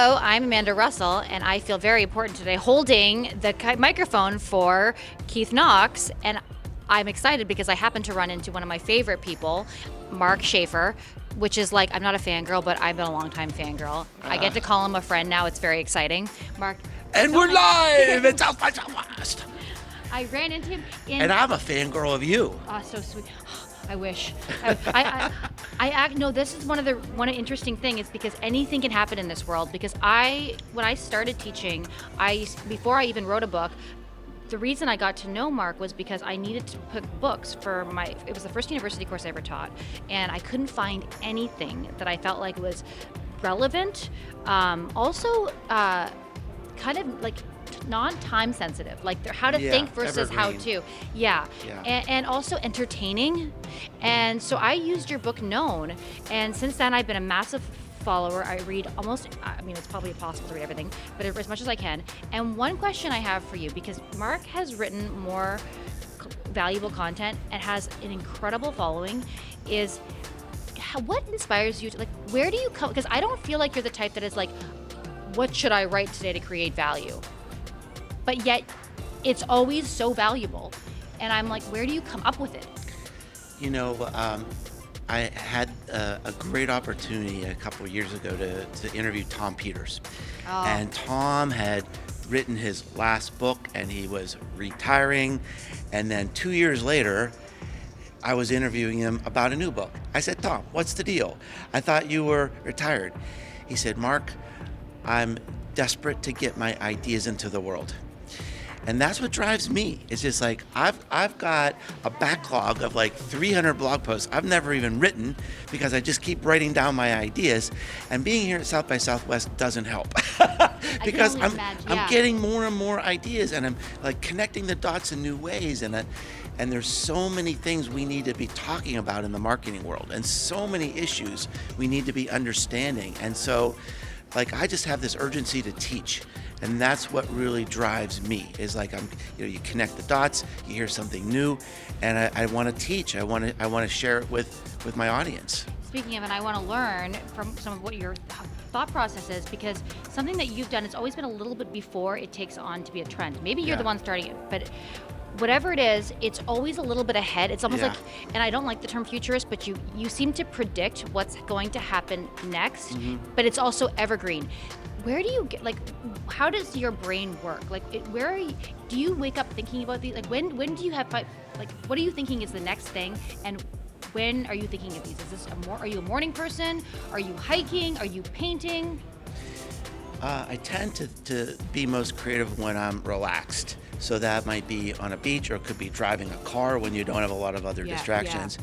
Hello, I'm Amanda Russell, and I feel very important today holding the microphone for Keith Knox. And I'm excited because I happen to run into one of my favorite people, Mark Schaefer, which is like, I'm not a fangirl, but I've been a long-time fangirl. I get to call him a friend now. It's very exciting. Mark. And we're live at South by Southwest. I ran into him And I'm a fangirl of you. Oh, so sweet. I wish. No, this is one of the interesting thing is because anything can happen in this world. Because when I started teaching, before I even wrote a book, the reason I got to know Mark was because I needed to put books for it was the first university course I ever taught, and I couldn't find anything that I felt like was relevant. Also, kind of like non-time sensitive, like how to think versus evergreen. how to. Yeah. And also entertaining. And so I used your book Known, and since then I've been a massive follower. I read it's probably impossible to read everything, but as much as I can. And one question I have for you, because Mark has written more valuable content and has an incredible following, is what inspires you to, where do you come, because I don't feel like you're the type that is like, what should I write today to create value? But yet, it's always so valuable. And I'm like, where do you come up with it? You know, I had a great opportunity a couple of years ago to interview Tom Peters. Oh. And Tom had written his last book and he was retiring. And then 2 years later, I was interviewing him about a new book. I said, Tom, what's the deal? I thought you were retired. He said, Mark, I'm desperate to get my ideas into the world. And that's what drives me. It's just like, I've got a backlog of like 300 blog posts I've never even written because I just keep writing down my ideas. And being here at South by Southwest doesn't help because I'm getting more and more ideas and I'm like connecting the dots in new ways. And there's so many things we need to be talking about in the marketing world and so many issues we need to be understanding. And so like, I just have this urgency to teach. And that's what really drives me is like, you connect the dots, you hear something new, and I want to teach. I want to share it with my audience. Speaking of, and I want to learn from some of what your thought process is, because something that you've done has always been a little bit before it takes on to be a trend. Maybe you're the one starting it, but whatever it is, it's always a little bit ahead. It's almost like, and I don't like the term futurist, but you seem to predict what's going to happen next, but it's also evergreen. Where do you get, how does your brain work? Do you wake up thinking about these? When do you have, what are you thinking is the next thing? And when are you thinking of these? Are you a morning person? Are you hiking? Are you painting? I tend to be most creative when I'm relaxed. So that might be on a beach or it could be driving a car when you don't have a lot of other distractions.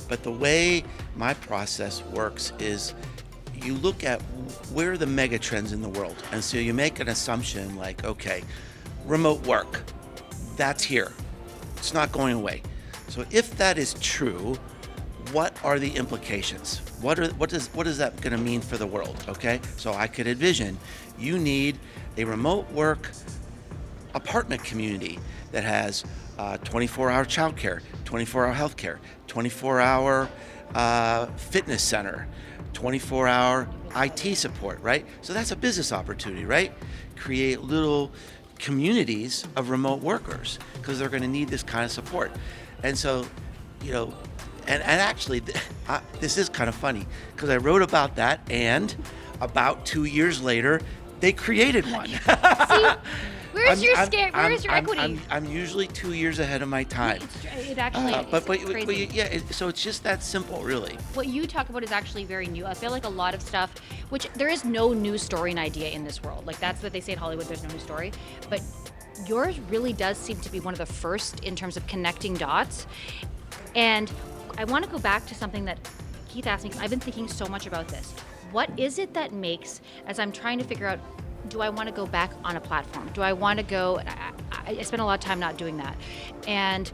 But the way my process works is you look at where are the mega trends in the world. And so you make an assumption like, okay, remote work, that's here. It's not going away. So if that is true, what are the implications? What is that going to mean for the world? Okay, so I could envision you need a remote work apartment community that has 24-hour childcare, 24-hour healthcare, 24-hour fitness center, 24-hour IT support, right? So that's a business opportunity, right? Create little communities of remote workers because they're going to need this kind of support. And so, and actually, this is kind of funny because I wrote about that, and about 2 years later, they created one. See, where's your equity? I'm usually 2 years ahead of my time. It actually, crazy. So it's just that simple, really. What you talk about is actually very new. I feel like a lot of stuff, which there is no news story and idea in this world. Like that's what they say in Hollywood, there's no news story. But yours really does seem to be one of the first in terms of connecting dots. And I want to go back to something that Keith asked me, because I've been thinking so much about this. What is it that makes, as I'm trying to figure out, do I want to go back on a platform? Do I want to go, I spend a lot of time not doing that. And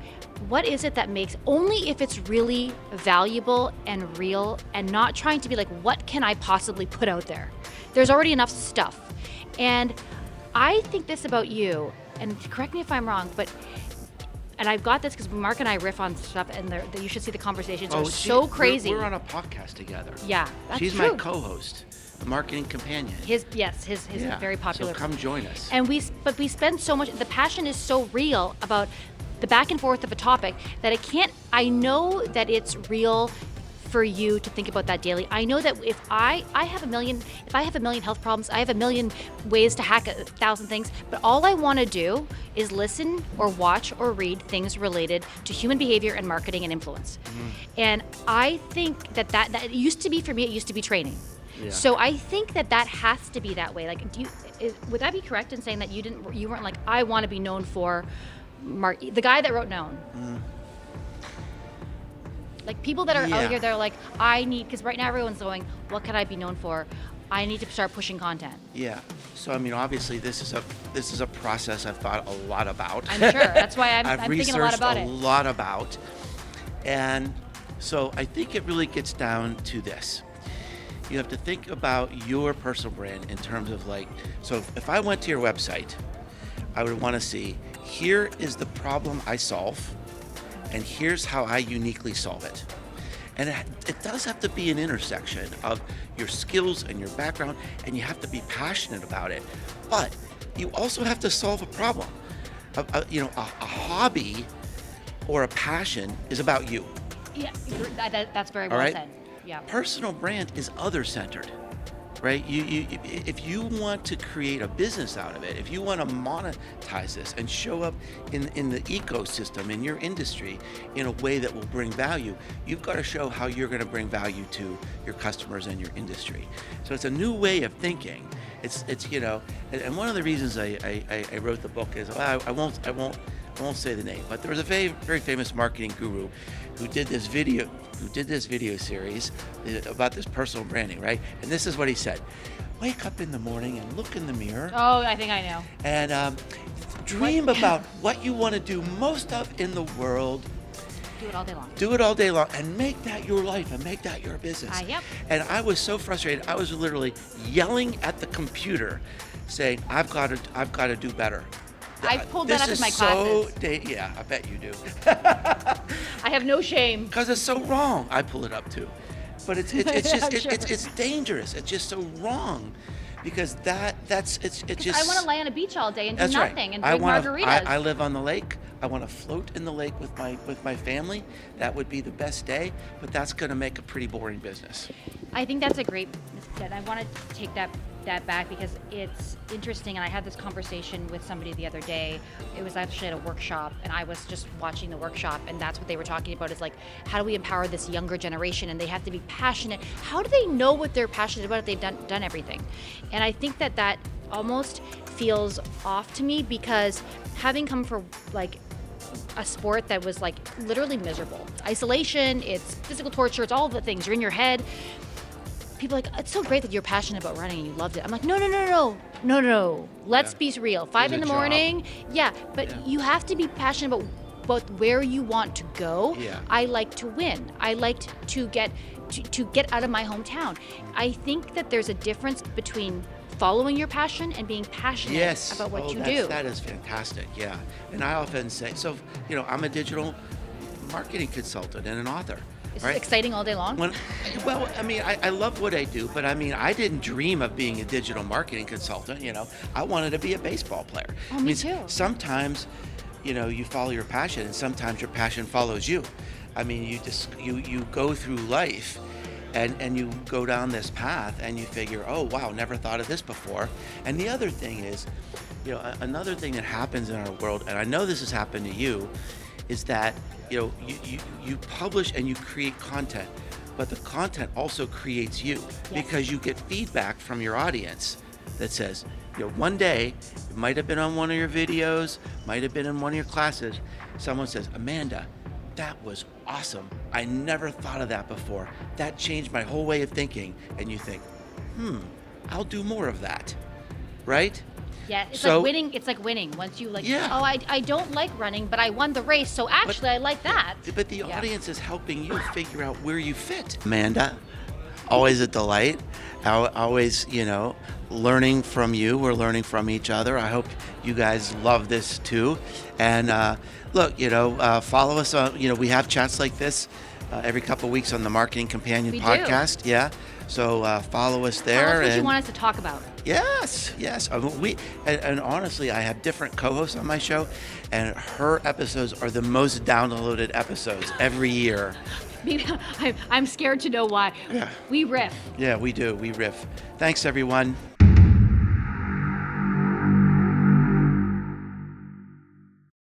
what is it that makes, only if it's really valuable and real and not trying to be like, what can I possibly put out there? There's already enough stuff. And I think this about you, and correct me if I'm wrong, but and I've got this because Mark and I riff on stuff, and you should see the conversations are so crazy. We're on a podcast together. Yeah, that's She's true. my co-host. the marketing companion. His very popular. So come join us. And but we spend so much. The passion is so real about the back and forth of a topic that I know that it's real for you to think about that daily. I know that if I have a million health problems, I have a million ways to hack 1,000 things, but all I want to do is listen or watch or read things related to human behavior and marketing and influence. And I think that it used to be, for me, it used to be training. Yeah. So I think that has to be that way. Like, would that be correct in saying that you weren't like, I want to be known for the guy that wrote Known? Like, people that are out here, they're like, because right now everyone's going, what can I be known for? I need to start pushing content. Yeah. So I mean, obviously, this is a process I've thought a lot about. I'm sure. That's why I'm thinking a lot about it. I've researched a lot about, and so I think it really gets down to this. You have to think about your personal brand in terms of, like, so if I went to your website, I would want to see, here is the problem I solve, and here's how I uniquely solve it. And it does have to be an intersection of your skills and your background, and you have to be passionate about it. But you also have to solve a problem. A hobby or a passion is about you. Yeah, that's very well said. Yeah. Personal brand is other-centered, right? If you want to create a business out of it, if you want to monetize this and show up in the ecosystem, in your industry, in a way that will bring value, you've got to show how you're going to bring value to your customers and your industry. So it's a new way of thinking. It's and one of the reasons I wrote the book is, I won't say the name, but there was a very, very famous marketing guru who did this video series about this personal branding, right? And this is what he said: wake up in the morning and look in the mirror. Oh, I think I know. And dream about what you want to do most of in the world. Do it all day long. Do it all day long, and make that your life, and make that your business. Yep. And I was so frustrated. I was literally yelling at the computer, saying, "I've got to do better." I pulled that up in my classes. Yeah, I bet you do. I have no shame. Because it's so wrong. I pull it up too, but it's just Sure. it's dangerous. It's just so wrong, because it's just. I want to lay on a beach all day and do That's right. nothing and drink margaritas. I live on the lake. I want to float in the lake with my family. That would be the best day, but that's going to make a pretty boring business. I think that's a great mistake. I want to take that back, because it's interesting, and I had this conversation with somebody the other day. It was actually at a workshop, and I was just watching the workshop, and that's what they were talking about, is like, how do we empower this younger generation? And they have to be passionate. How do they know what they're passionate about if they've done everything? And I think that almost feels off to me, because having come from like a sport that was like literally miserable, it's isolation, it's physical torture, it's all the things, you're in your head. People are like, it's so great that you're passionate about running and you loved it. I'm like, no. Let's be real. 5 in the morning. Yeah, but you have to be passionate about where you want to go. Yeah. I like to win. I like to get out of my hometown. I think that there's a difference between following your passion and being passionate about what you do. That is fantastic. Yeah. And I often say, so, I'm a digital marketing consultant and an author. It's right? exciting all day long. I love what I do, but I didn't dream of being a digital marketing consultant. I wanted to be a baseball player. Oh, me too. Sometimes, you follow your passion, and sometimes your passion follows you. You go through life, and you go down this path, and you figure, oh wow, never thought of this before. And the other thing is, another thing that happens in our world, and I know this has happened to you, is that you publish and you create content, but the content also creates you, because you get feedback from your audience that says, one day, it might have been on one of your videos, might have been in one of your classes, someone says, Amanda, that was awesome. I never thought of that before. That changed my whole way of thinking. And you think, I'll do more of that, right? Yeah, it's like winning. It's like winning. Once you I don't like running, but I won the race, so actually I like that. But the audience is helping you figure out where you fit. Amanda, always a delight. Always, learning from you. We're learning from each other. I hope you guys love this too. And look, follow us on, we have chats like this every couple weeks on the Marketing Companion We do. podcast. Yeah. So follow us there. Tell us what you and want us to talk about. Yes. I mean, and honestly, I have different co-hosts on my show, and her episodes are the most downloaded episodes every year. Maybe I'm scared to know why. Yeah. We riff. Yeah, we do. We riff. Thanks, everyone.